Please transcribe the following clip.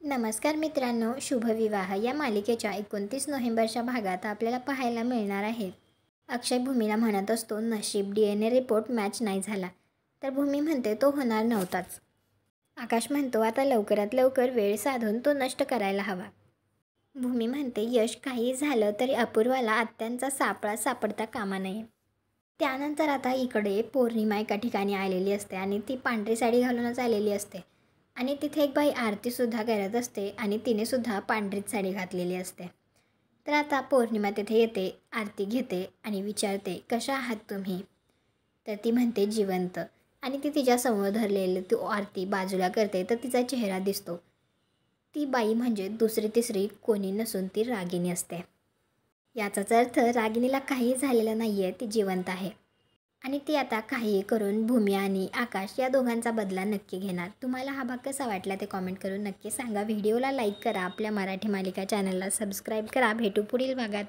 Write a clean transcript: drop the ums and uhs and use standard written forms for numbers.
नमस्कार मित्रांनो, शुभविवाह या मालिकेच्या 29 नोव्हेंबरच्या भागात आपल्याला पाहायला मिळणार आहे. अक्षय भूमीला म्हणत असतो, नशीब DNA रिपोर्ट मॅच नाही झाला. तर भूमी म्हणते तो होणार नव्हताच. आकाश म्हणतो आता लवकरात लवकर वेळ साधून तो नष्ट करायला हवा. भूमी म्हणते यश काही झालं तरी अपूर्वाला आत्यांचा सापळा सापडता कामा नये. त्यानंतर आता इकडे पौर्णिमा एका ठिकाणी आलेली असते आणि ती पांढरी साडी घालूनच आलेली असते आणि तिथे एक बाई आरतीसुद्धा करत असते आणि तिनेसुद्धा पांढरीच साडी घातलेली असते. तर आता पौर्णिमा तिथे येते, आरती घेते आणि विचारते कशा आहात तुम्ही. तर ती म्हणते जिवंत आणि ती तिच्यासमोर धरलेली ती आरती बाजूला करते तर तिचा चेहरा दिसतो. ती बाई म्हणजे दुसरी तिसरी कोणी नसून ती रागिनी असते. याचाच अर्थ रागिनीला काही झालेलं नाही आहे, ती जिवंत आहे आणि ती आता काहीही करून भूमी आणि आकाश या दोघांचा बदला नक्की घेणार. तुम्हाला हा भाग कसा वाटला ते कॉमेंट करून नक्की सांगा. व्हिडिओला लाईक करा, आपल्या मराठी मालिका चॅनलला सबस्क्राईब करा. भेटू पुढील भागात.